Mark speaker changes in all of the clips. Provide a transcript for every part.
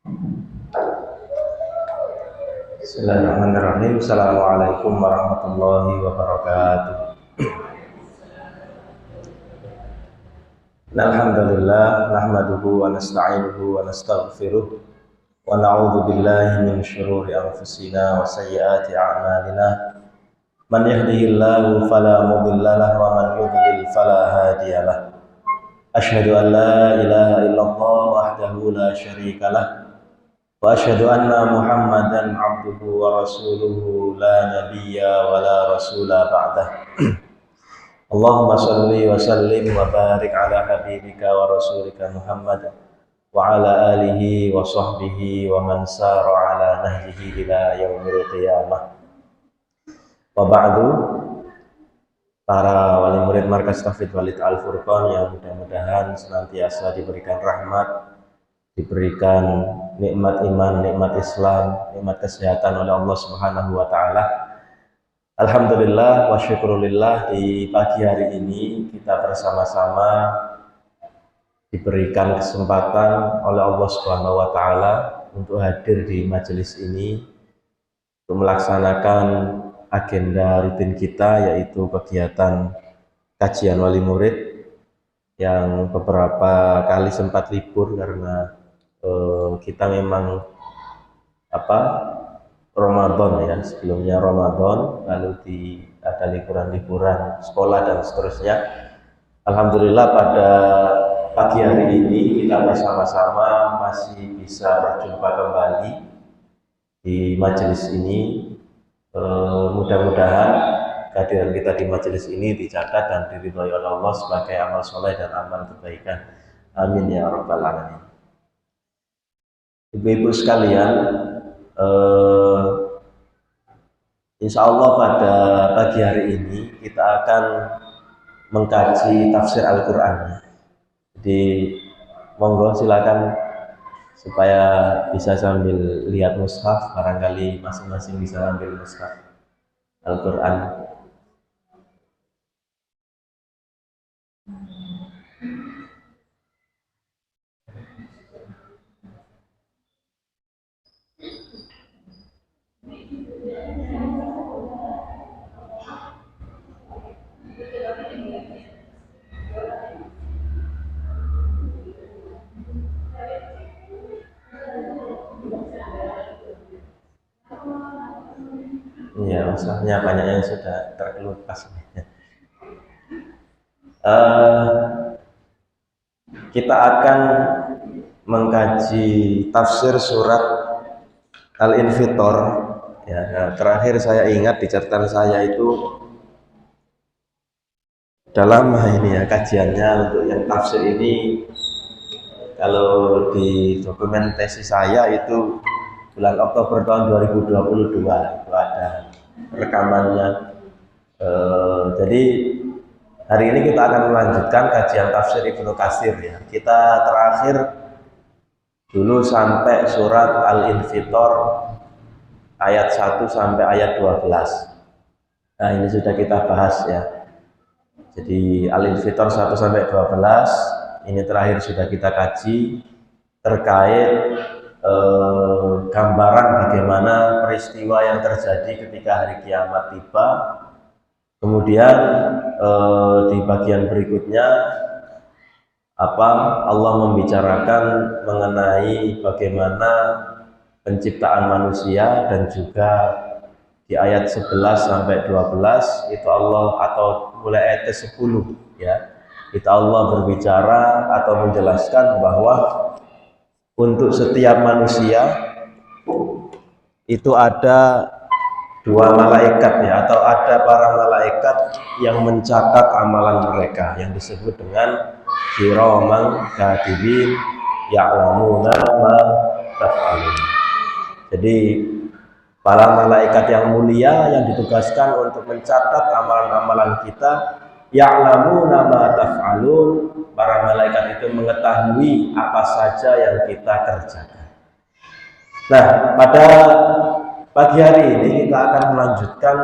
Speaker 1: Bismillahirrahmanirrahim. Assalamualaikum warahmatullahi wabarakatuh. Alhamdulillah nahmaduhu wa nasta'inuhu wa nastaghfiruh wa na'udzu billahi min syururi anfusina wa sayyiati a'malina. Man yahdihillahu fala mudilla lahu wa man yudlil fala hadiyalah. Asyhadu an la ilaha illallah wahdahu la syarika lah. Wa asyhadu anna Muhammadan abduhu wa rasuluhu la nabiyya wa la rasula ba'dah. Allahumma salli wa sallim wa barik ala habibika wa rasulika Muhammad wa ala alihi wa sahbihi wa man sara ala nahjihi ila yaumil qiyamah. Wa ba'du, para wali murid Markas Tahfidz Walid Al-Furqan yang mudah-mudahan senantiasa diberikan rahmat, diberikan nikmat iman, nikmat Islam, nikmat kesehatan oleh Allah Subhanahu wa taala. Alhamdulillah wa syukurillah, di pagi hari ini kita bersama-sama diberikan kesempatan oleh Allah Subhanahu wa taala untuk hadir di majelis ini untuk melaksanakan agenda rutin kita, yaitu kegiatan kajian wali murid yang beberapa kali sempat libur karena kita memang Ramadan ya, sebelumnya Ramadan, lalu ada liburan-liburan sekolah dan seterusnya. Alhamdulillah pada pagi hari ini kita bersama-sama masih bisa berjumpa kembali di majelis ini. Mudah-mudahan kehadiran kita di majelis ini dicatat dan diridhoi oleh Allah sebagai amal soleh dan amal kebaikan. Amin ya rabbal alamin. Ibu-ibu sekalian, insya Allah pada pagi hari ini kita akan mengkaji tafsir Al-Quran. Jadi monggo silakan supaya bisa sambil lihat mushaf, barangkali masing-masing bisa ambil mushaf Al-Quran. Ya, mushafnya banyak yang sudah terkelupas. Kita akan mengkaji tafsir surat Al-Infitor. Ya, terakhir saya ingat di catatan saya itu dalam ini ya kajiannya untuk yang tafsir ini, kalau di dokumen tesis saya itu bulan Oktober tahun 2022 itu ada rekamannya. Jadi hari ini kita akan melanjutkan kajian tafsir Ibnu Katsir ya. Kita terakhir dulu sampai surat Al-Infitor ayat 1 sampai ayat 12. Nah, ini sudah kita bahas ya. Jadi Al-Infitor 1 sampai 12 ini terakhir sudah kita kaji terkait gambaran bagaimana peristiwa yang terjadi ketika hari kiamat tiba. Kemudian di bagian berikutnya Allah membicarakan mengenai bagaimana penciptaan manusia, dan juga di ayat 11 sampai 12 itu Allah, atau mulai ayat 10 ya, itu Allah berbicara atau menjelaskan bahwa untuk setiap manusia itu ada dua malaikat ya, atau ada para malaikat yang mencatat amalan mereka yang disebut dengan kiraman katibin ya'lamuna ma taf'alun. Jadi para malaikat yang mulia yang ditugaskan untuk mencatat amalan-amalan kita, ya'lamuna ma taf'alun, para malaikat itu mengetahui apa saja yang kita kerjakan. Nah, pada pagi hari ini kita akan melanjutkan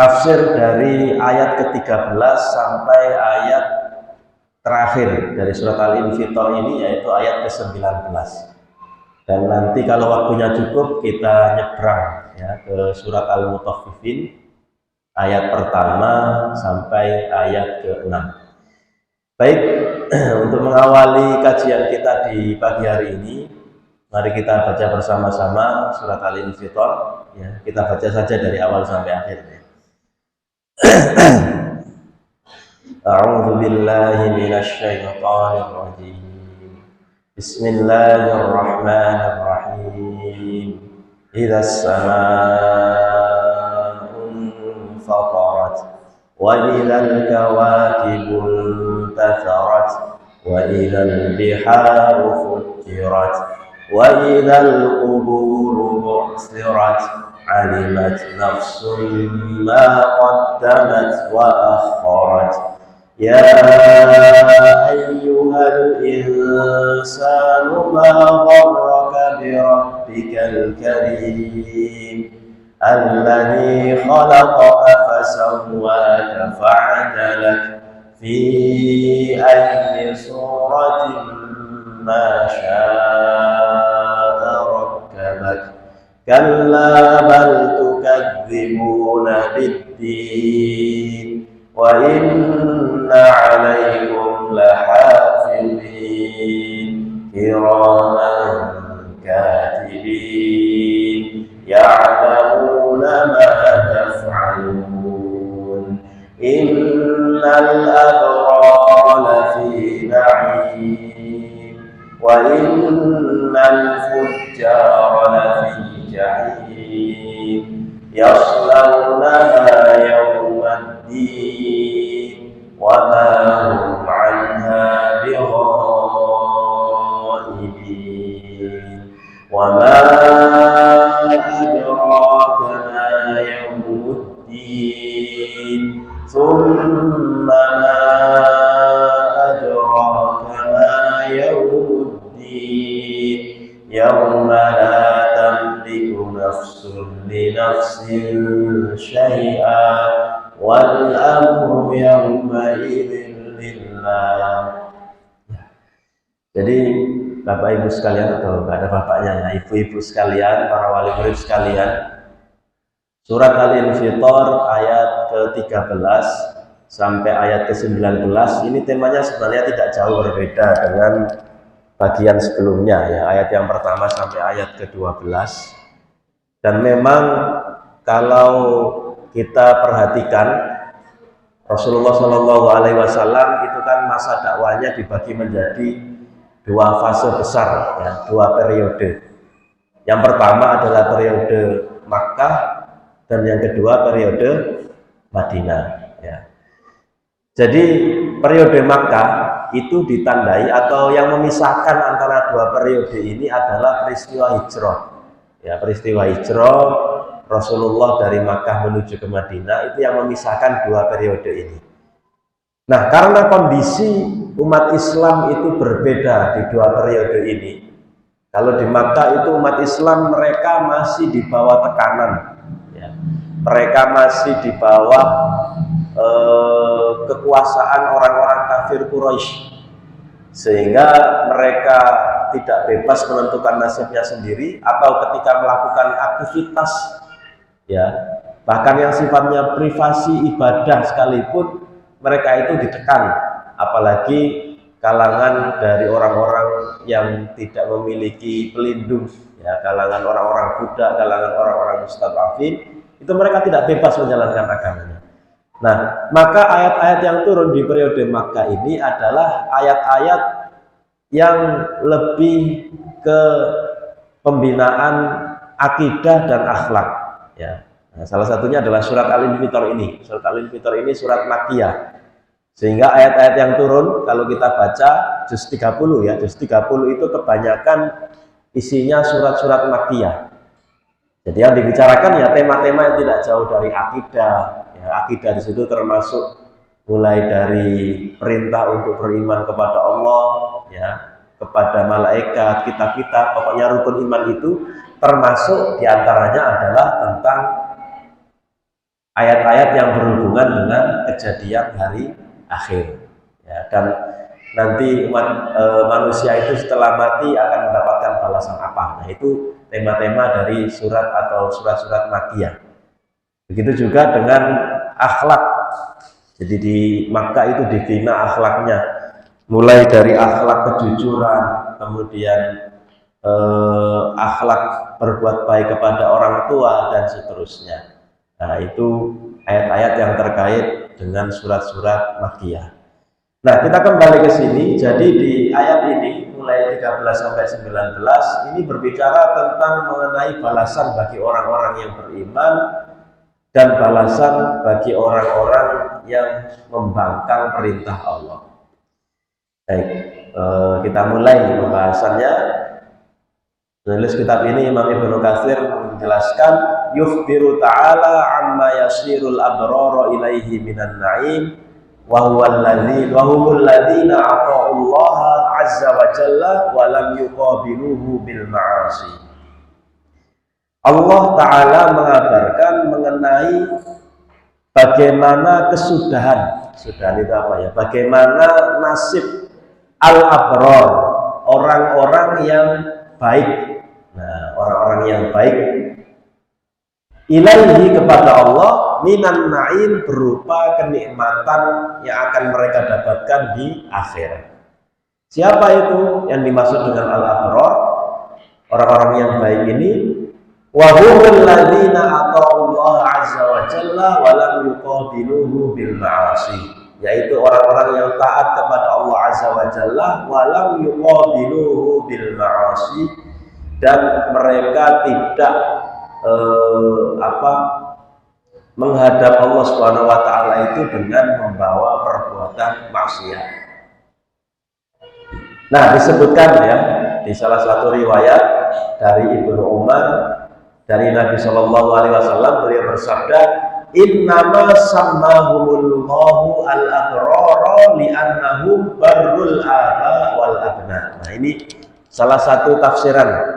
Speaker 1: tafsir dari ayat ke-13 sampai ayat terakhir dari surat Al-Infitor ini, yaitu ayat ke-19. Dan nanti kalau waktunya cukup kita nyebrang ya ke surat Al-Mutaffifin ayat pertama sampai ayat ke-6. Baik, untuk mengawali kajian kita di pagi hari ini, mari kita baca bersama-sama surat Al-Infitor ya. Kita baca saja dari awal sampai akhir ya. A'udzu billahi minasy syaithanir rajim. Bismillahirrahmanirrahim. Idzas samaa'un fatarat wa idzal kawakibun tatharat wa idzal biharu futtirat wa idzal quburu bu'thirat alimat nafsun ma qaddamat wa akharat. Ya ayyuhal insanu ma gharraka bi rabbikal karim alladzi khalaqaka fasawwaka fa'adalak fi ayyi suratin ma syaa rakkabak kalla bal tukadzibuna bid-din wa inna 'alaikum lahafizin kiraman katibin ya'lamuna ma taf'alun innal abrara lafi na'im wa innal fujjara lafi jahim yaslawnaha yawmal din wa ma hum 'anha bighaibin wa ma adraka ma yawmuddin thumma ma adraka ma yawmuddin yawma la tamliku nafsun li nafsin syai'an wal amru yawma idzin lillah. Jadi Bapak Ibu sekalian, atau nggak ada bapaknya ya, ibu-ibu sekalian, para wali murid sekalian, surat Al-Infitor ayat ke-13 sampai ayat ke-19 ini temanya sebenarnya tidak jauh berbeda dengan bagian sebelumnya ya, ayat yang pertama sampai ayat ke-12. Dan memang kalau kita perhatikan Rasulullah Shallallahu Alaihi Wasallam itu kan masa dakwahnya dibagi menjadi dua fase besar ya, dua periode. Yang pertama adalah periode Makkah dan yang kedua periode Madinah ya. Jadi periode Makkah itu ditandai atau yang memisahkan antara dua periode ini adalah peristiwa hijrah ya, peristiwa hijrah Rasulullah dari Makkah menuju ke Madinah itu yang memisahkan dua periode ini. Nah, karena kondisi umat Islam itu berbeda di dua periode ini. Kalau di Makkah itu umat Islam mereka masih di bawah tekanan ya. Mereka masih di bawah kekuasaan orang-orang kafir Quraisy, sehingga mereka tidak bebas menentukan nasibnya sendiri, atau ketika melakukan aktivitas ya, bahkan yang sifatnya privasi ibadah sekalipun mereka itu ditekan, apalagi kalangan dari orang-orang yang tidak memiliki pelindung ya, kalangan orang-orang budak, kalangan orang-orang mustad'afin, itu mereka tidak bebas menjalankan agamanya. Nah, maka ayat-ayat yang turun di periode Makkah ini adalah ayat-ayat yang lebih ke pembinaan akidah dan akhlak ya. Nah, salah satunya adalah surat Al-Infitor ini. Surat Al-Infitor ini surat Makkiyah. Sehingga ayat-ayat yang turun kalau kita baca juz 30 ya, juz 30 itu kebanyakan isinya surat-surat Makkiyah. Jadi yang dibicarakan ya tema-tema yang tidak jauh dari akidah. Ya, akidah di situ termasuk mulai dari perintah untuk beriman kepada Allah, ya, kepada malaikat, kitab-kitab, pokoknya rukun iman itu termasuk diantaranya adalah tentang ayat-ayat yang berhubungan dengan kejadian hari akhir. Ya, dan nanti umat manusia itu setelah mati akan mendapatkan balasan apa? Nah, Nah, itu tema-tema dari surat atau surat-surat Makkiyah. Begitu juga dengan akhlak. Jadi di Makkah itu dibina akhlaknya, mulai dari akhlak kejujuran, kemudian akhlak berbuat baik kepada orang tua dan seterusnya. Nah, itu ayat-ayat yang terkait dengan surat-surat Makkiyah. Nah, kita kembali ke sini. Jadi di ayat ini mulai 13 sampai 19 ini berbicara tentang mengenai balasan bagi orang-orang yang beriman dan balasan bagi orang-orang yang membangkang perintah Allah. Baik, kita mulai pembahasannya. Penulis kitab ini Imam Ibnu Katsir menjelaskan yukhbiru ta'ala amma yasirul abrara ilaihi minan na'im wa humul ladzina ata'ullaha azza wa jalla wa lam yuqabiluhu bil ma'asi. Allah Ta'ala mengabarkan mengenai bagaimana kesudahan itu apa ya? Bagaimana nasib al-abrar, orang-orang yang baik. Nah, orang-orang yang baik ilaihi kepada Allah minan na'im berupa kenikmatan yang akan mereka dapatkan di akhirat. Siapa itu yang dimaksud dengan al-abrar? Orang-orang yang baik ini wa humul ladzina ata'ullaha azza wa jalla wa lam yuqabiluhu bil ma'asi, yaitu orang-orang yang taat kepada Allah azza wa jalla wa lam yuqabiluhu bil ma'asi, dan mereka tidak menghadap Allah Subhanahu wa taala itu dengan membawa perbuatan maksiat. Nah, disebutkan ya di salah satu riwayat dari Ibnu Umar dari Nabi Shallallahu Alaihi Wasallam, beliau bersabda, innama sammahumullahu al-abrara li'annahum barrul aba wal abna. Nah, ini salah satu tafsiran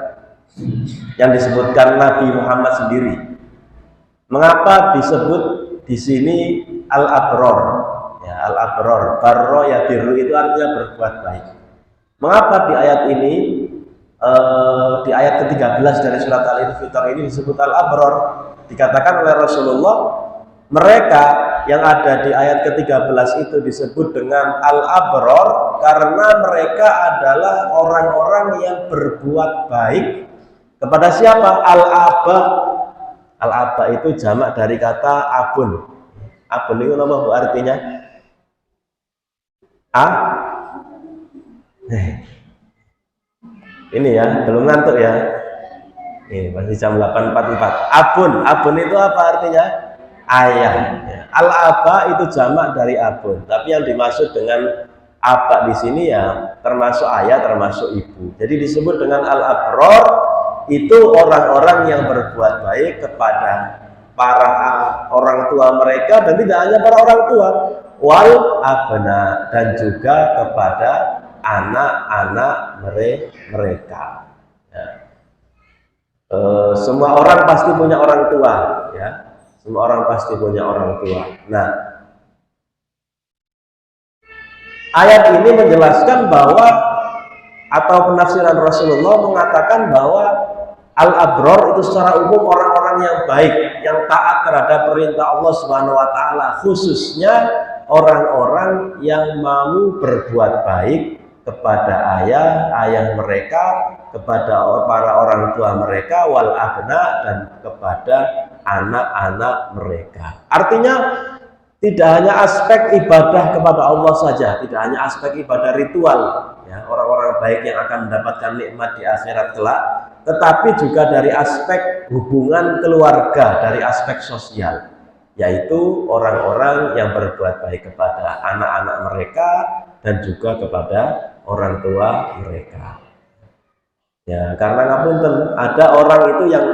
Speaker 1: yang disebutkan Nabi Muhammad sendiri. Mengapa disebut di sini al-abrar? Ya, al-abrar, barro ya biru itu artinya berbuat baik. Mengapa di ayat ini, di ayat ke-13 dari surat Al-Infitar ini disebut al-abrar? Dikatakan oleh Rasulullah, mereka yang ada di ayat ke-13 itu disebut dengan al-abrar karena mereka adalah orang-orang yang berbuat baik kepada siapa? Al-aba. Al-aba itu jamak dari kata abun. Abun itu nama bu artinya ini ya, belum ngantuk ya. Ini masih jam 8.44. Abun itu apa artinya? Ayah. Al-aba itu jamak dari abun. Tapi yang dimaksud dengan aba di sini ya termasuk ayah, termasuk ibu. Jadi disebut dengan al-abrar itu orang-orang yang berbuat baik kepada para orang tua mereka, dan tidak hanya para orang tua, wal abna, dan juga kepada anak-anak mereka. Ya. Semua orang pasti punya orang tua, ya. Semua orang pasti punya orang tua. Nah, ayat ini menjelaskan bahwa, atau penafsiran Rasulullah mengatakan bahwa al-abrar itu secara umum orang-orang yang baik, yang taat terhadap perintah Allah Subhanahu wa taala, khususnya orang-orang yang mau berbuat baik kepada ayah mereka, kepada para orang tua mereka, wal abna, dan kepada anak-anak mereka. Artinya tidak hanya aspek ibadah kepada Allah saja, tidak hanya aspek ibadah ritual, ya, orang-orang baik yang akan mendapatkan nikmat di akhirat kelak, tetapi juga dari aspek hubungan keluarga, dari aspek sosial, yaitu orang-orang yang berbuat baik kepada anak-anak mereka dan juga kepada orang tua mereka. Ya, karena ngapunten, ada orang itu yang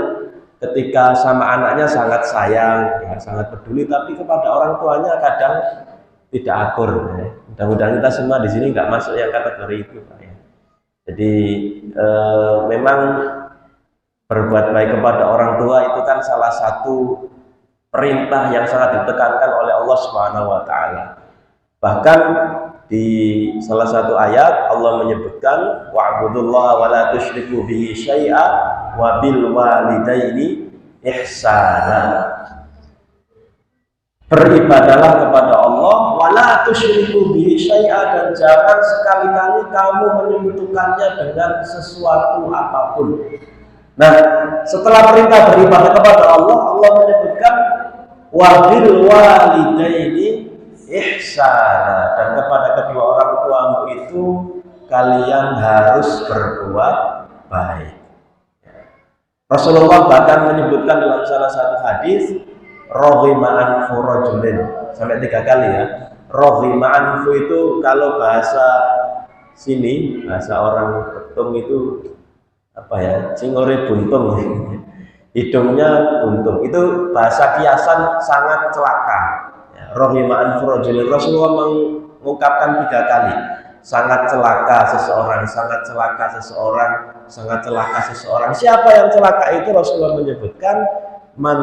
Speaker 1: ketika sama anaknya sangat sayang, ya, sangat peduli, tapi kepada orang tuanya kadang tidak akur. Ya. Mudah-mudahan kita semua di sini nggak masuk yang kategori itu, Pak. Ya. Jadi memang berbuat baik kepada orang tua itu kan salah satu perintah yang sangat ditekankan oleh Allah Subhanahu wa taala. Bahkan di salah satu ayat Allah menyebutkan wa'budullaha wa la tusyriku bihi syai'a wa bil walidaini ihsana. Beribadalah kepada Allah wa la tusyriku bihi syai'a, dan jangan sekali-kali kamu menyekutukannya dengan sesuatu apapun. Nah, setelah perintah beribadah kepada Allah, Allah menyebutkan wabil walidaini ihsana, dan kepada kedua orang tuamu itu kalian harus berbuat baik. Rasulullah bahkan menyebutkan dalam salah satu hadis roghima anfu rajulin, sampai 3 kali ya. Roghima anfu itu kalau bahasa sini, bahasa orang Betung itu apa ya, cingore buntung, hidungnya buntung, itu bahasa kiasan sangat celaka ya. Rohima anfurojulin, Rasulullah mengungkapkan 3 kali, sangat celaka seseorang, sangat celaka seseorang, sangat celaka seseorang. Siapa yang celaka itu? Rasulullah menyebutkan man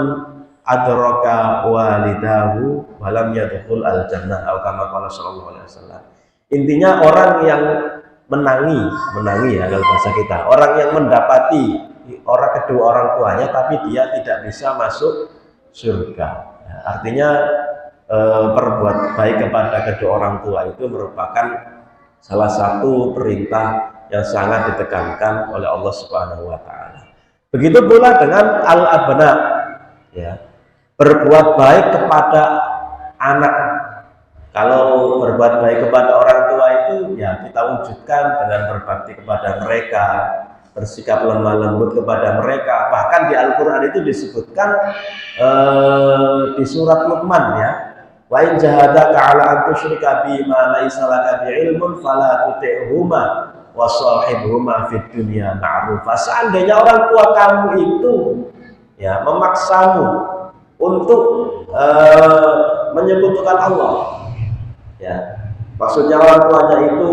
Speaker 1: adraka walidahu walam yadkhul al jannah, atau kama qala sallallahu alaihi wasallam. Intinya orang yang menangi ya kalau bahasa kita, orang yang mendapati kedua orang tuanya tapi dia tidak bisa masuk surga. Nah, artinya berbuat baik kepada kedua orang tua itu merupakan salah satu perintah yang sangat ditekankan oleh Allah Subhanahu wa taala. Begitu pula dengan al-abna ya, berbuat baik kepada anak. Kalau berbuat baik kepada orang tua itu ya kita wujudkan dengan berbakti kepada mereka, bersikap lemah lembut kepada mereka. Bahkan di Al-Quran itu disebutkan di surat Luqman ya, wa in jahadaka 'ala an tusyrika bi ma laysa laka bi ilmun fala tuti'huma wa shahibhuma fid dunya ma'rufa. Seandainya orang tua kamu itu ya memaksamu untuk menyekutukan Allah ya, maksudnya orang tuanya itu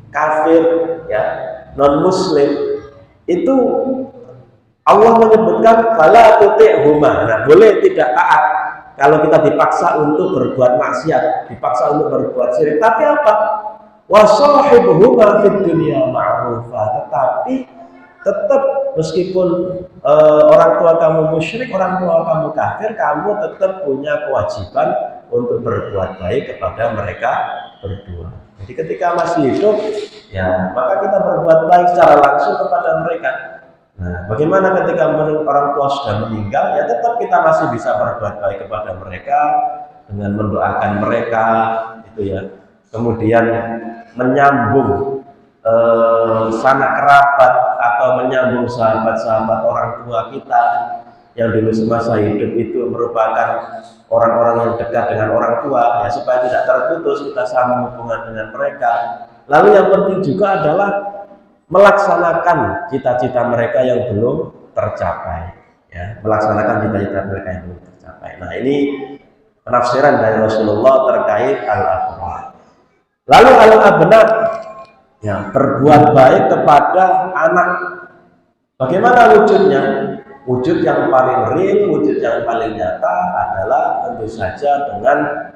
Speaker 1: kafir ya, non muslim, itu Allah menyebutkan fala tuti'huma. Nah, boleh tidak taat kalau kita dipaksa untuk berbuat maksiat, dipaksa untuk berbuat syirik. Tapi apa? Wa shahibhuma fid dunya ma'rufa. Tetapi tetap meskipun orang tua kamu musyrik, orang tua kamu kafir, kamu tetap punya kewajiban untuk berbuat baik kepada mereka berdua. Jadi ketika masih hidup ya maka kita berbuat baik secara langsung kepada mereka. Nah, bagaimana ketika orang tua sudah meninggal? Ya tetap kita masih bisa berbuat baik kepada mereka dengan mendoakan mereka itu ya. Kemudian menyambung sanak kerabat atau menyambung sahabat-sahabat orang tua kita yang dulu semasa hidup itu merupakan orang-orang yang dekat dengan orang tua ya, supaya tidak terputus kita sambung hubungan dengan mereka. Lalu yang penting juga adalah melaksanakan cita-cita mereka yang belum tercapai ya, melaksanakan cita-cita mereka yang belum tercapai. Nah, ini penafsiran dari Rasulullah terkait al-abna. Lalu al-abna ya, berbuat baik kepada anak. Bagaimana wujudnya? Wujud yang paling real, wujud yang paling nyata adalah tentu saja dengan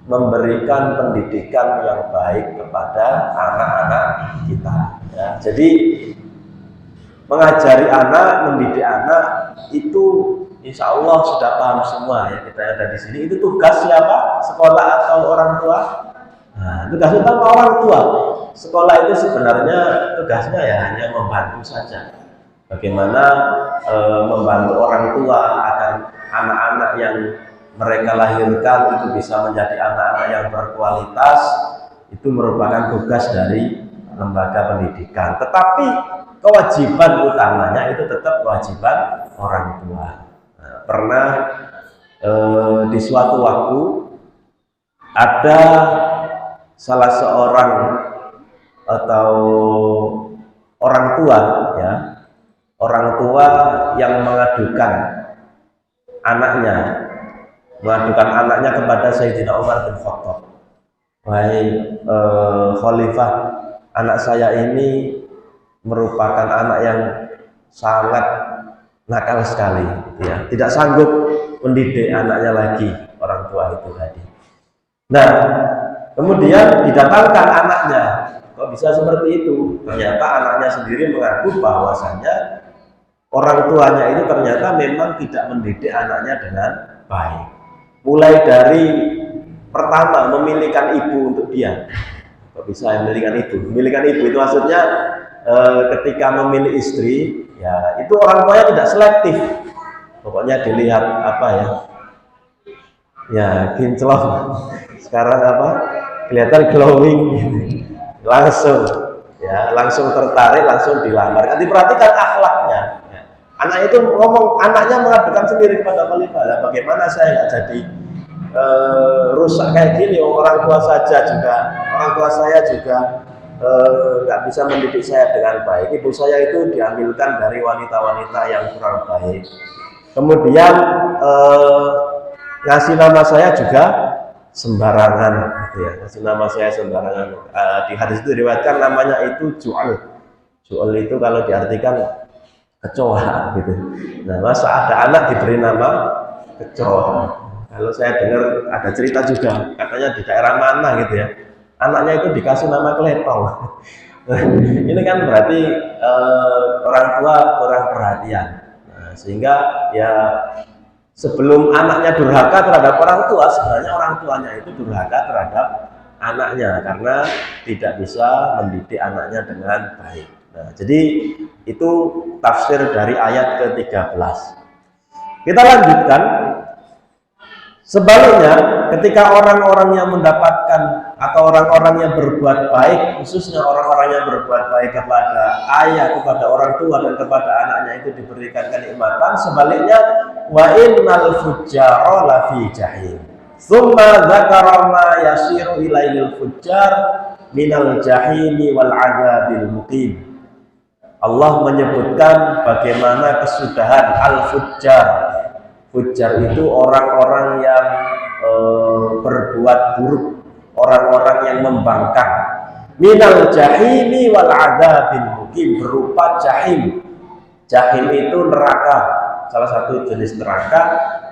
Speaker 1: memberikan pendidikan yang baik kepada anak-anak kita ya. Jadi mengajari anak, mendidik anak itu insya Allah sudah paham semua ya, kita yang ada di sini. Itu tugas siapa? Sekolah atau orang tua? Nah, tugas utama orang tua. Sekolah itu sebenarnya tugasnya ya hanya membantu saja. Bagaimana membantu orang tua agar anak-anak yang mereka lahirkan itu bisa menjadi anak-anak yang berkualitas, itu merupakan tugas dari lembaga pendidikan. Tetapi kewajiban utamanya itu tetap kewajiban orang tua. Nah, pernah di suatu waktu ada salah seorang atau orang tua ya, orang tua yang mengadukan anaknya kepada Sayyidina Umar bin Khattab. Wahai Khalifah, anak saya ini merupakan anak yang sangat nakal sekali gitu ya. Tidak sanggup mendidik anaknya lagi, orang tua itu tadi. Nah, Kemudian didatangkan anaknya. Kok bisa seperti itu? Ternyata anaknya sendiri mengaku bahwasanya orang tuanya itu ternyata memang tidak mendidik anaknya dengan baik. Mulai dari pertama memilihkan ibu untuk dia. Kok bisa memilihkan ibu? Memilihkan ibu itu maksudnya ketika memilih istri, ya itu orang tuanya tidak selektif. Pokoknya dilihat apa ya? Ya kinclong. Sekarang apa? Kelihatan glowing gitu. Langsung ya, langsung tertarik, langsung dilamar. Nanti perhatikan akhlaknya. Anak itu ngomong, anaknya mengadukan sendiri kepada khalifah. Bagaimana saya nggak jadi rusak kayak gini? Orang tua saja juga, orang tua saya juga nggak bisa mendidik saya dengan baik. Ibu saya itu diambilkan dari wanita-wanita yang kurang baik. Kemudian ngasih nama saya juga sembarangan, gitu ya. Ngasih nama saya sembarangan. Di hadis itu diriwayatkan namanya itu ju'al. Ju'al itu kalau diartikan kecoa, gitu. Nah, masa ada anak diberi nama kecoa? Kalau saya dengar ada cerita juga, katanya di daerah mana gitu ya, anaknya itu dikasih nama keletong. Ini kan berarti orang tua kurang perhatian. Nah, sehingga ya sebelum anaknya durhaka terhadap orang tua, sebenarnya orang tuanya itu durhaka terhadap anaknya karena tidak bisa mendidik anaknya dengan baik. Nah, jadi itu tafsir dari ayat ke-13. Kita lanjutkan. Sebaliknya, ketika orang-orang yang mendapatkan atau orang-orang yang berbuat baik, khususnya orang-orang yang berbuat baik kepada ayah, kepada orang tua dan kepada anaknya itu diberikan kenikmatan, sebaliknya wa innal fujjara lafi jahim. Tsumma dzakara ma yasiru ilaihil fujjar minal jahimi wal adzabil muqim. Allah menyebutkan bagaimana kesudahan al-fujjar. Fujjar itu orang-orang yang berbuat buruk, orang-orang yang membangkang. Minal jahimi wal adzabil muqim, berupa jahim. Jahim itu neraka, salah satu jenis neraka.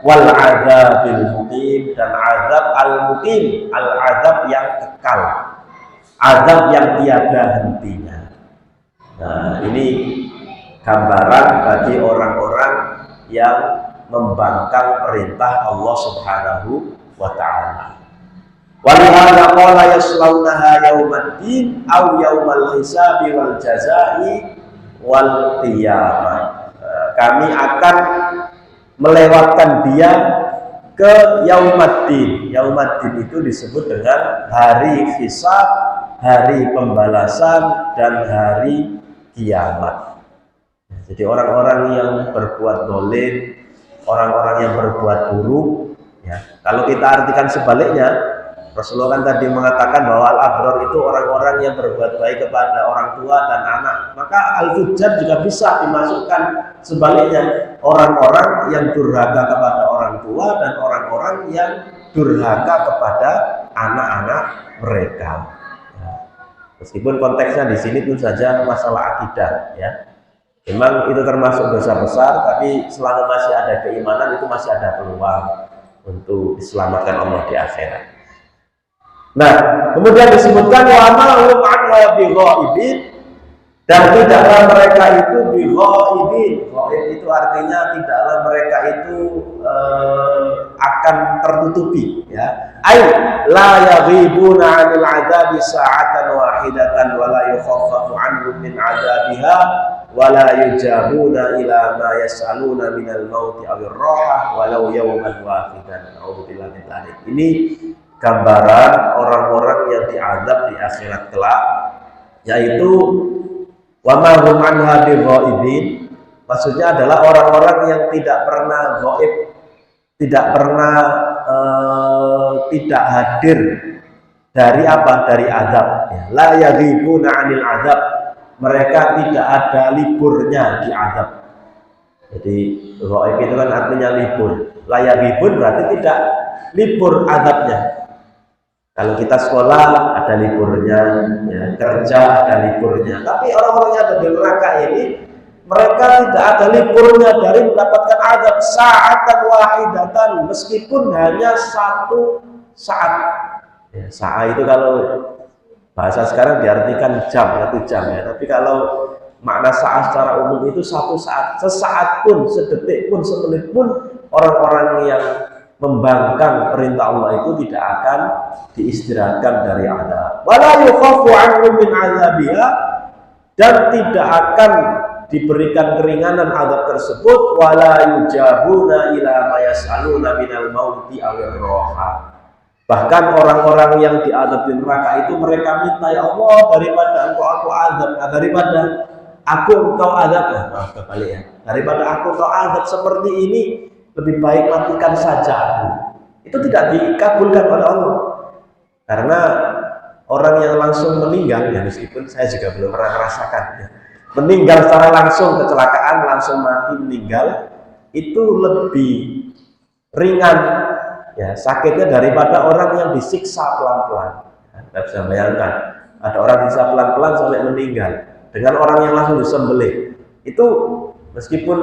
Speaker 1: Wal adzabil muqim, dan azab al muqim, al azab yang kekal, azab yang tiada hentinya. Nah, ini gambaran bagi orang-orang yang membangkang perintah Allah Subhanahu wa ta'ala. Walihada qala yaslaunaha yaumaddin aw yaumal hisabi wal jazai wal qiyamah. Kami akan melewatkan dia ke yaumaddin. Yaumaddin itu disebut dengan hari hisab, hari pembalasan, dan hari kiamat. Jadi orang-orang yang berbuat dolim, orang-orang yang berbuat buruk, ya. Kalau kita artikan sebaliknya, Rasulullah kan tadi mengatakan bahwa al-abrar itu orang-orang yang berbuat baik kepada orang tua dan anak. Maka al-fujjar juga bisa dimasukkan sebaliknya, orang-orang yang durhaka kepada orang tua dan orang-orang yang durhaka kepada anak-anak mereka. Ya. Meskipun konteksnya di sini tentu saja masalah akidah, ya. Memang itu termasuk dosa besar, tapi selama masih ada keimanan itu masih ada peluang untuk diselamatkan Allah di akhirat. Nah, kemudian disebutkan wa ma hum anha bighaibin, dan tidaklah mereka itu bighaibin. Ghaib itu artinya tidaklah mereka itu akan tertutupi, ya. Ai la yaghibuna 'anil 'adzabi sa'atan wahidatan wa la yukhaffafu 'anhum min 'adzabiha wala yujabuna ila ma yas'aluna minal mauti awir rohah walau yawman wahidan. A'udzubillahi min dzalik. Ini gambaran orang-orang yang diazab di akhirat kelak, yaitu wa ma hum anha bighaibin. Maksudnya adalah orang-orang yang tidak pernah ghaib, tidak pernah tidak hadir dari apa? Dari azab. La yaghibuna 'anil azab. Mereka tidak ada liburnya di azab. Jadi ghaib itu kan artinya libur. Layak libur berarti tidak libur azabnya. Kalau kita sekolah ada liburnya, ya, kerja ada liburnya. Tapi orang-orang yang ada di neraka ini, mereka tidak ada liburnya dari mendapatkan azab sa'atan wahidatan, meskipun hanya satu saat. Ya, sa'a itu kalau bahasa sekarang diartikan jam, 1 jam ya. Tapi kalau makna sa'a secara umum itu 1 saat, sesaat pun, sedetik pun, semenit pun orang-orang yang membangkang perintah Allah itu tidak akan diistirahatkan dari azab. Wala yukhafu anhum min azabiha, dan tidak akan diberikan keringanan azab tersebut. Wala yujabuna ila ma yas'aluna minal mauti awir roha. Bahkan orang-orang yang diazab di neraka itu mereka minta, ya Allah, daripada engkau aku azab, daripada aku engkau azab, kebalik ya, daripada aku engkau azab seperti ini, lebih baik matikan saja aku. Itu tidak dikabulkan oleh Allah. Karena orang yang langsung meninggal, ya meskipun saya juga belum pernah merasakan ya, meninggal secara langsung, kecelakaan langsung mati meninggal, itu lebih ringan ya sakitnya daripada orang yang disiksa pelan-pelan. Kita bisa bayangkan, ada orang disiksa pelan-pelan sampai meninggal, dengan orang yang langsung disembelih. Itu meskipun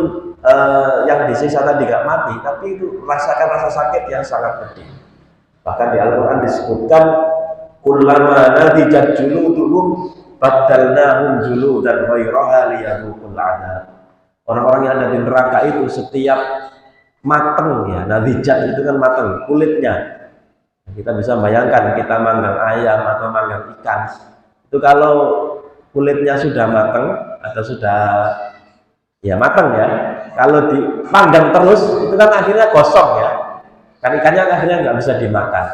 Speaker 1: yang disiksa tadi gak mati, tapi itu rasakan rasa sakit yang sangat pedih. Bahkan di Al-Quran disebutkan, kullama nadijat juluduhum baddalnahum juludan ghairaha liyadhuqul adzab. Orang-orang yang ada di neraka itu setiap mateng ya, nadijat itu kan mateng kulitnya. Kita bisa bayangkan kita manggang ayam atau manggang ikan, itu kalau kulitnya sudah mateng atau sudah ya mateng ya, kalau dipanggang terus itu kan akhirnya gosong ya, kan ikannya akhirnya nggak bisa dimakan.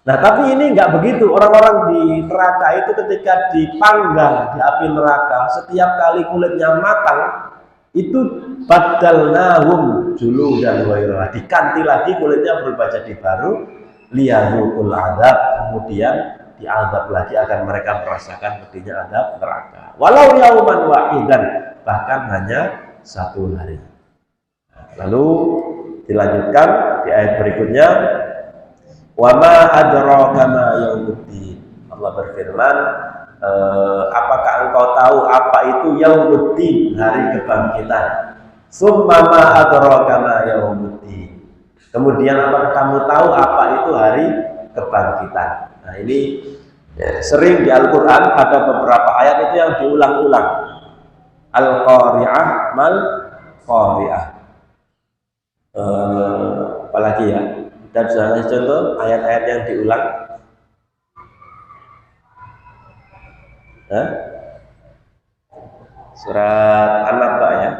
Speaker 1: Nah tapi ini nggak begitu, orang-orang di neraka itu ketika dipanggang di api neraka, setiap kali kulitnya matang itu badalnahum julu dan ghairah, diganti lagi kulitnya berubah jadi baru, liyadhuqul adzab, kemudian diazab lagi akan mereka merasakan pedihnya azab neraka. Walau yauman wahidan, bahkan hanya 1 hari. Lalu dilanjutkan di ayat berikutnya, wa ma adraka ma yaumuddin. Allah berfirman, apakah engkau tahu apa itu yaumuddin, hari kebangkitan? Summa ma adraka ma yaumuddin. Kemudian apakah kamu tahu apa itu hari kebangkitan? Nah ini ya, sering di Al-Quran ada beberapa ayat itu yang diulang-ulang. Al-Qari'ah mal Qari'ah. Apalagi ya, kita bisa ngasih contoh ayat-ayat yang diulang. Surat An-Naba ya,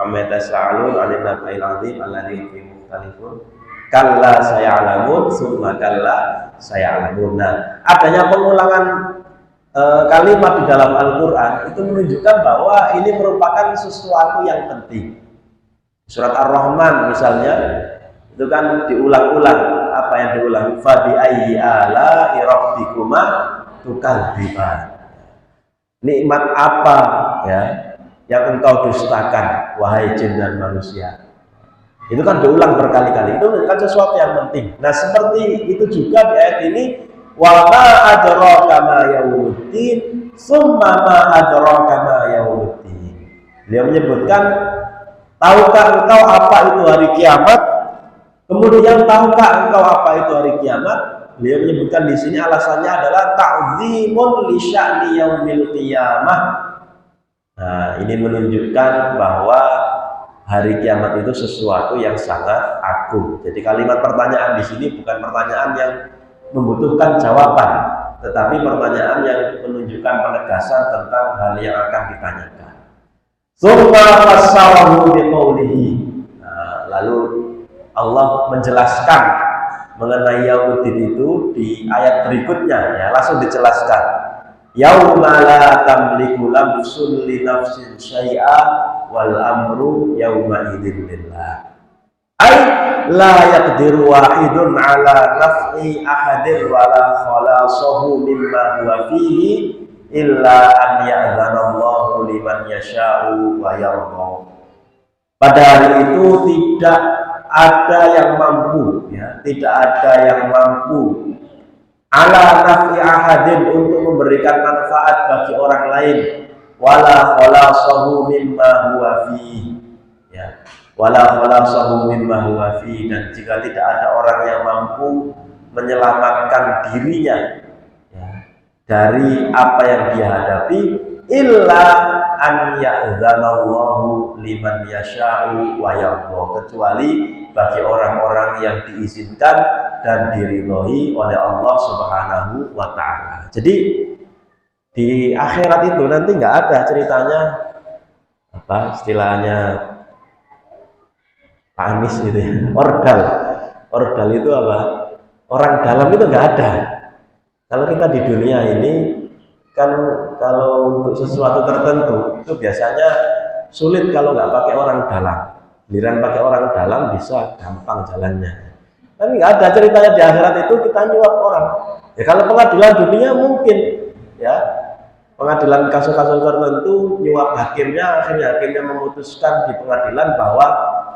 Speaker 1: amma tas'alun 'anil naba'il 'azim alladzi fihi mukhtalifun kalla saya'lamun summa kalla saya'lamun. Nah, adanya pengulangan kalimat di dalam Al-Quran itu menunjukkan bahwa ini merupakan sesuatu yang penting. Surat Ar-Rahman misalnya itu kan diulang-ulang. Apa yang diulang? Fa bi ayyi ala'i rabbikuma tukadziban. Nikmat apa ya yang engkau dustakan wahai jin dan manusia? Itu kan diulang berkali-kali. Itu kan sesuatu yang penting. Nah, seperti itu juga di ayat ini, wa ma adraka ma yaumuddin summa ma adraka ma yaumuddin. Dia menyebutkan, tahukah engkau apa itu hari kiamat? Kemudian tahukah engkau apa itu hari kiamat? Beliau menyebutkan di sini alasannya adalah ta'zimun li sya'ni yaumil qiyamah. Nah, ini menunjukkan bahwa hari kiamat itu sesuatu yang sangat agung. Jadi kalimat pertanyaan di sini bukan pertanyaan yang membutuhkan jawaban, tetapi pertanyaan yang menunjukkan penegasan tentang hal yang akan ditanyakan. Summa fassarahu biqaulihi. Nah, lalu Allah menjelaskan mengenai yaumuddin itu di ayat berikutnya ya, langsung dijelaskan. Yauma la tamliku nafsun li nafsin syai'a wal amru yauma idzin lillah. Ay la yaqdiru wahidun ala naf'i ahadin wa la khalasahu mimma huwa fihi illa an ya'dzanallahu liman yasha'u wa yarda. Pada hari itu tidak ada yang mampu ya, tidak ada yang mampu ala naf'i ahadin untuk memberikan manfaat bagi orang lain, wala khalasahu mimma huwa fihi ya, wala khalasahu mimma huwa fihi, dan jika tidak ada orang yang mampu menyelamatkan dirinya ya, dari apa yang dia hadapi, illa an ya'dzanallahu liman yasha'u wa yarda, kecuali bagi orang-orang yang diizinkan dan diridhoi oleh Allah Subhanahu wa taala. Jadi di akhirat itu nanti nggak ada ceritanya apa istilahnya Pak Anies gitu ya, ordal. Ordal itu apa? Orang dalam itu nggak ada. Kalau kita di dunia ini kan kalau untuk sesuatu tertentu itu biasanya sulit kalau nggak pakai orang dalam. Giliran pakai orang dalam bisa gampang jalannya. Tapi nggak ada ceritanya di akhirat itu kita nyuap orang. Ya kalau pengadilan dunia mungkin ya, pengadilan kasus-kasus tertentu nyuap hakimnya, akhirnya hakimnya memutuskan di pengadilan bahwa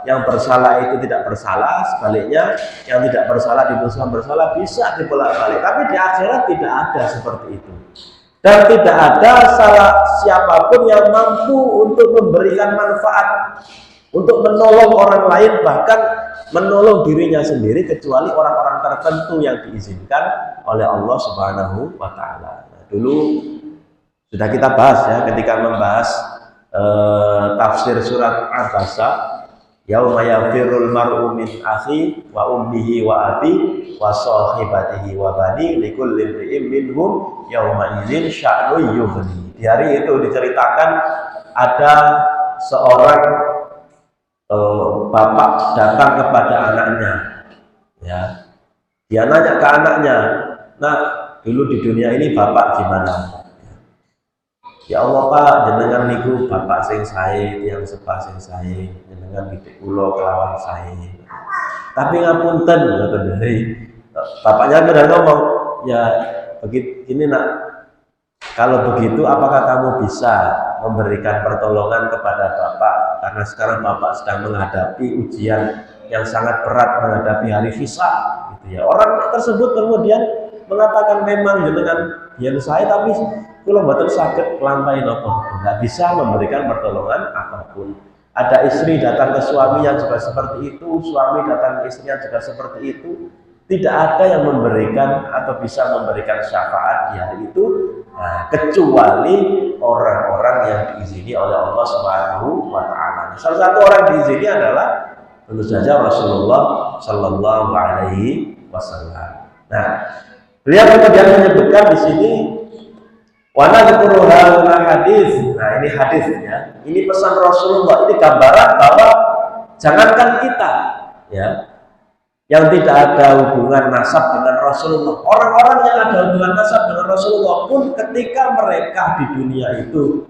Speaker 1: yang bersalah itu tidak bersalah, sebaliknya yang tidak bersalah diputuskan bersalah, bisa dibolak-balik. Tapi di akhirat tidak ada seperti itu. Dan tidak ada salah siapapun yang mampu untuk memberikan manfaat, untuk menolong orang lain, bahkan menolong dirinya sendiri, kecuali orang-orang tertentu yang diizinkan oleh Allah Subhanahu wa taala. Nah, dulu sudah kita bahas ya ketika membahas tafsir surat Abasa, yauma yafirul mar'u min akhi wa ummihi wa abi wa sahibatihi wa bani likulli imri'in minhum yauma idzin sya'nu yughni. Di hari itu diceritakan ada seorang bapak datang kepada anaknya ya. Dia nanya ke anaknya, "Nah, dulu di dunia ini bapak gimana?" "Ya Allah Pak, jenengan niku bapak sing sae, tiyang sepah sing sae, jenengan didik kula kelawan sae. Tapi ngapunten," ngoten dari bapaknya sudah ngomong, "Ya begini Nak, kalau begitu apakah kamu bisa memberikan pertolongan kepada bapak, karena sekarang bapak sedang menghadapi ujian yang sangat berat, menghadapi hari hisab." Gitu ya. Orang tersebut kemudian mengatakan, "Memang jenengan biyen saya, tapi kula mboten saged kelantai napa-napa, nggak bisa memberikan pertolongan apapun." Ada istri datang ke suami yang juga seperti itu, suami datang ke istrinya juga seperti itu. Tidak ada yang memberikan atau bisa memberikan syafaat di hari itu, nah, kecuali orang-orang yang diizini oleh Allah Subhanahu wa taala. Salah satu orang diizini adalah tentu saja Rasulullah Shallallahu alaihi wasallam. Nah, beliau kemudian menyebutkan di sini wana dzikruha hadis. Nah, ini hadisnya. Ini pesan Rasulullah, ini gambaran bahwa jangankan kita ya yang tidak ada hubungan nasab dengan Rasulullah, orang-orang yang ada hubungan nasab dengan Rasulullah pun ketika mereka di dunia itu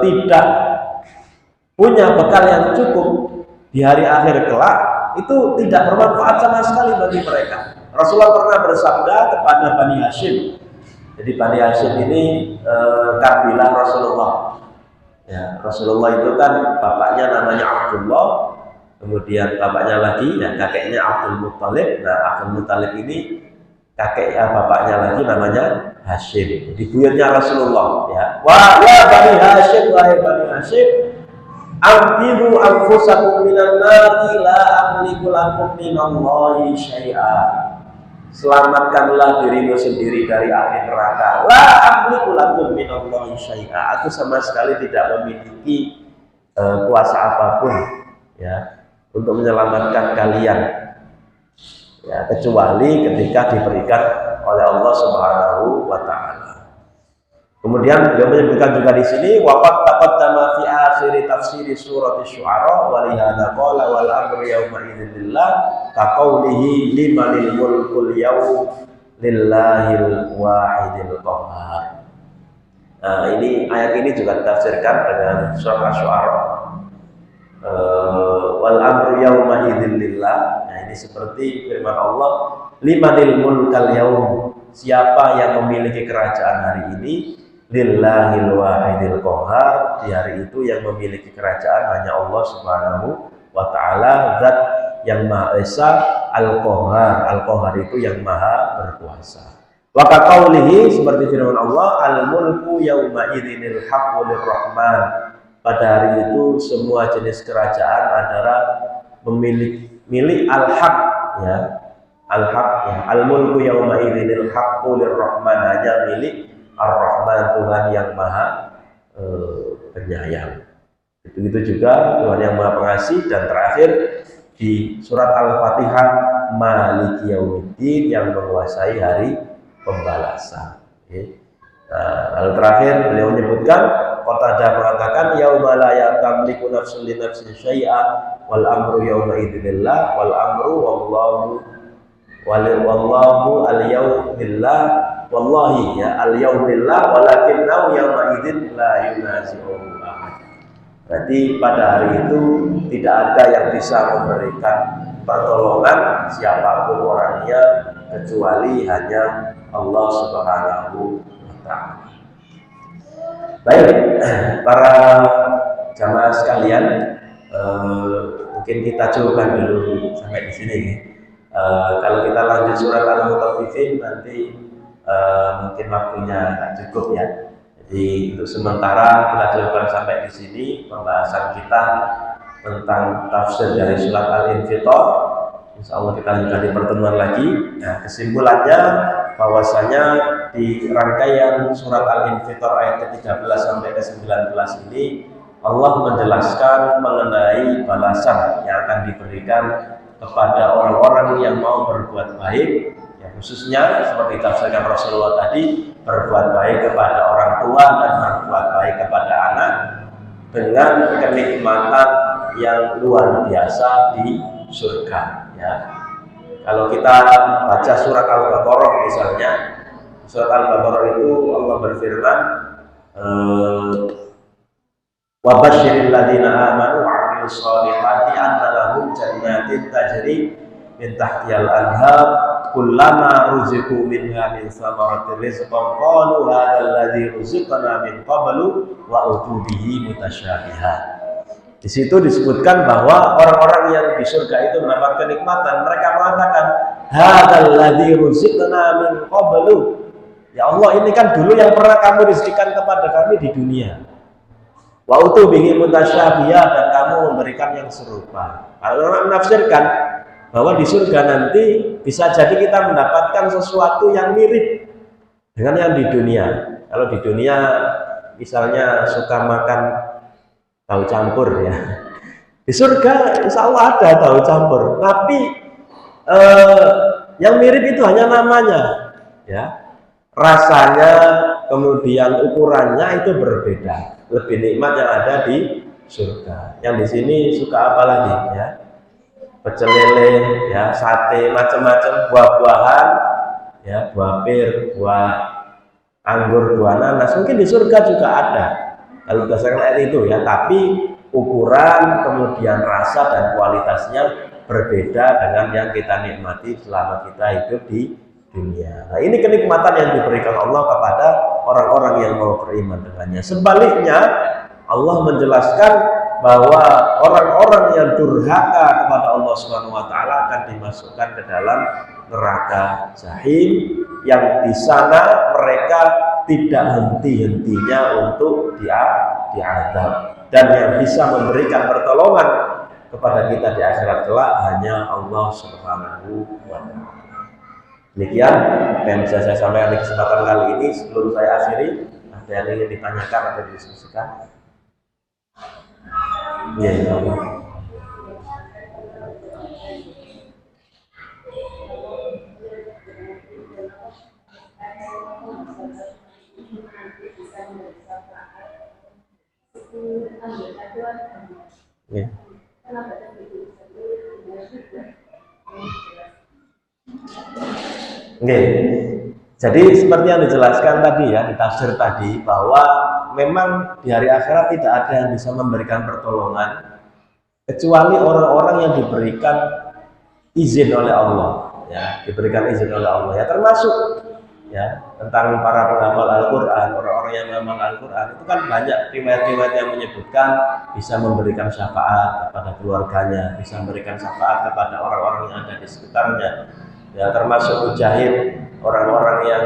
Speaker 1: tidak punya bekal yang cukup di hari akhir kelak, itu tidak bermanfaat sama sekali bagi mereka. Rasulullah pernah bersabda kepada Bani Hashim. Jadi Bani Hashim ini kabilah Rasulullah. Ya, Rasulullah itu kan bapaknya namanya Abdullah, kemudian bapaknya lagi ya kakeknya Abdul Muttalib. Nah, Abdul Muttalib ini kakeknya bapaknya lagi namanya Hashim. Jadi buyutnya Rasulullah ya. Wah, ya Bani Hashim, wahai Bani Hashim, ambiru anfusakum minan nari la amliku lakum minallahi syai'a. Selamatkanlah dirimu sendiri dari api neraka. La amliku lakum minallahi syai'a. Aku sama sekali tidak memiliki kuasa apapun ya untuk menyelamatkan kalian ya, kecuali ketika diberikan oleh Allah Subhanahu wa taala. Kemudian beliau menyebutkan juga di sini waqad taqaddama fi akhir tafsir surat asy-syu'ara wa li hadza qala wal amru yawma idzin lillah ka qawlihi limanil mulkul yawm lillahil wahidil qahhar. Nah, ini ayat ini juga ditafsirkan dengan surat asy-syu'ara. Wal amru yawma idzin lillah. Nah, ini seperti firman Allah, limanil mulkal yawm, siapa yang memiliki kerajaan hari ini, lillahil wahidil qahhar, di hari itu yang memiliki kerajaan hanya Allah Subhanahu wa taala, zat yang maha esa, al-qahhar. Al-qahhar itu yang maha berkuasa. Wa qaulihi, seperti firman Allah, al-mulku yauma idzinil haqqu lirrahman. Pada hari itu semua jenis kerajaan adalah milik al-haq ya. al-haq ya. Al-mulku yauma idzinil haqqu lirrahman, hanya milik Ar-Rahman, Tuhan yang Maha penyayang. Begitu juga Tuhan yang Maha Pengasih. Dan terakhir di surat Al-Fatihah, Maliki Yaumiddin, yang menguasai hari pembalasan. Nah, lalu terakhir beliau menyebutkan, Qatadah mengatakan, yauma la tamliku nafsun li nafsin syai'a wal amru yauma idzinillah wal amru wallahu al-yaumillah wallahi ya al-yaumillah walakinnahu yauma idzin la yunazi'uhu ahad. Berarti pada hari itu tidak ada yang bisa memberikan pertolongan siapapun orangnya kecuali hanya Allah Subhanahu wa ta'ala. Baik, para jamaah sekalian, mungkin kita cukupkan dulu sampai di sini. Kalau kita lanjut surat Al-Mutaffifin nanti mungkin waktunya tak cukup ya. Jadi untuk sementara kita cukupkan sampai di sini pembahasan kita tentang tafsir dari surat Al-Infitar. Insya Allah kita lanjutkan di pertemuan lagi. Nah, kesimpulannya bahwasanya di rangkaian surat Al-Infitar ayat ke-13 sampai ke-19 ini Allah menjelaskan mengenai balasan yang akan diberikan kepada orang-orang yang mau berbuat baik, ya, khususnya seperti tafsirkan Rasulullah tadi, berbuat baik kepada orang tua dan berbuat baik kepada anak dengan kenikmatan yang luar biasa di surga. Ya. Kalau kita baca surat Al-Baqarah misalnya, surat Al-Baqarah itu Allah berfirman, wa basyiril ladzina amanu wa 'amilus shalihati anna lahum jannatin tajri min tahtihal anhar kullama ruziqu minha min thamaratir rizqan qalu hadzal ladzi ruziqna min qablu wa utubihi mutasyabiha. Di situ disebutkan bahwa orang-orang yang di surga itu mendapatkan kenikmatan, mereka mengatakan hadzal ladzi ruziqna min qablu. Ya Allah, ini kan dulu yang pernah kamu rezekikan kepada kami di dunia. Wa utubihi mutasyabiha, dan kamu memberikan yang serupa. Kalau orang menafsirkan bahwa di surga nanti bisa jadi kita mendapatkan sesuatu yang mirip dengan yang di dunia. Kalau di dunia misalnya suka makan tahu campur ya, di surga insya Allah ada tahu campur, tapi yang mirip itu hanya namanya ya, rasanya kemudian ukurannya itu berbeda. Lebih nikmat yang ada di surga. Yang di sini suka apa lagi ya, pecel lele ya, sate, macam-macam, buah-buahan ya, buah pir, buah anggur, buah nanas, mungkin di surga juga ada kalau berdasarkan ayat itu ya, tapi ukuran kemudian rasa dan kualitasnya berbeda dengan yang kita nikmati selama kita hidup di dunia. Nah, ini kenikmatan yang diberikan Allah kepada orang-orang yang mau beriman dengannya. Sebaliknya, Allah menjelaskan bahwa orang-orang yang durhaka kepada Allah Subhanahu wa taala akan dimasukkan ke dalam neraka Jahim, yang di sana mereka tidak henti-hentinya untuk diazab, dan yang bisa memberikan pertolongan kepada kita di akhirat kelak hanya Allah Subhanahu wa taala. Demikian yang bisa saya sampaikan di kesempatan kali ini. Sebelum saya akhiri, ada yang ingin ditanyakan atau didiskusikan? Ya, Allah. Ya. Oke. Jadi seperti yang dijelaskan tadi ya, di tafsir tadi, bahwa memang di hari akhirat tidak ada yang bisa memberikan pertolongan kecuali orang-orang yang diberikan izin oleh Allah ya, diberikan izin oleh Allah ya, termasuk ya tentang para penghafal Al-Qur'an, orang-orang yang menghafal Al-Qur'an itu kan banyak riwayat-riwayat yang menyebutkan bisa memberikan syafaat kepada keluarganya, bisa memberikan syafaat kepada orang-orang yang ada di sekitarnya ya, termasuk mujahid, orang-orang yang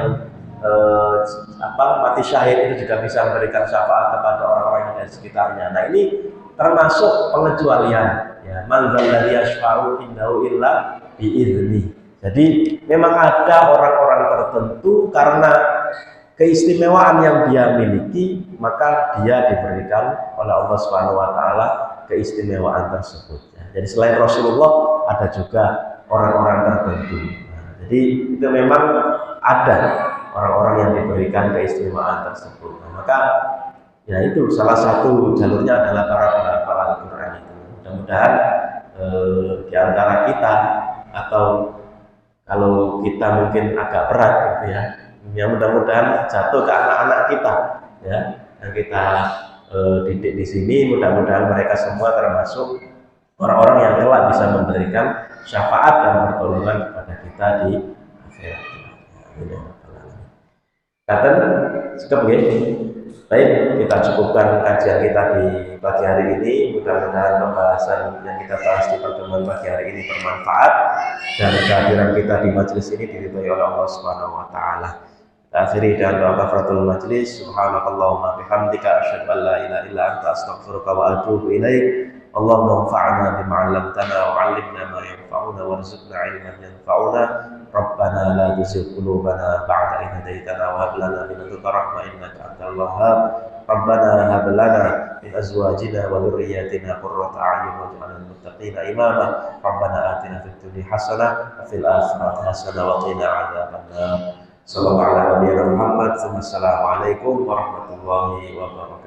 Speaker 1: mati syahid itu juga bisa memberikan syafaat kepada orang-orang yang ada di sekitarnya. Nah, ini termasuk pengecualian ya, man dzalladzi yashfa'u indahu illa bi'idznih Jadi memang ada orang-orang tertentu karena keistimewaan yang dia miliki, maka dia diberikan oleh Allah Subhanahu wa taala keistimewaan tersebut. Jadi selain Rasulullah ada juga orang-orang tertentu. Nah, jadi itu memang ada orang-orang yang diberikan keistimewaan tersebut. Nah, maka ya itu salah satu jalurnya adalah para penghafal Al-Qur'an itu. Mudah-mudahan di antara kita, atau kalau kita mungkin agak berat gitu ya mudah-mudahan jatuh ke anak-anak kita ya yang kita didik di sini, mudah-mudahan mereka semua termasuk orang-orang yang kelak bisa memberikan syafaat dan pertolongan kepada kita di akhirat. Kata cukup ya. Baik, kita cukupkan kajian kita di pagi hari ini. Mudah-mudahan pembahasan yang kita bahas di pertemuan pagi hari ini bermanfaat dan kehadiran kita di majelis ini diridhoi oleh Allah Subhanahu wa taala. Kita akhiri dengan doa kafaratul majelis. Subhanakallahumma bihamdika asyhadu an la ilaha illa anta astaghfiruka wa atubu ilaik. Allahumma anfa'na bima 'allamtana wa 'allimna ma yanfa'una warzuqna 'ilman yanfa'una. Rabbana la tuzigh qulubana ba'da idh hadaytana wa hab lana min ladunka rahmah innaka antal wahhab. Rabbana hab lana min azwajina wa dhurriyyatina qurrata a'yun waj'alna lil muttaqina imama. Rabbana atina fid dunya hasanah wa fil akhirati hasanah wa qina 'adzabannar. Sallallahu alaihi wa sallam. Assalamualaikum warahmatullahi wabarakatuh.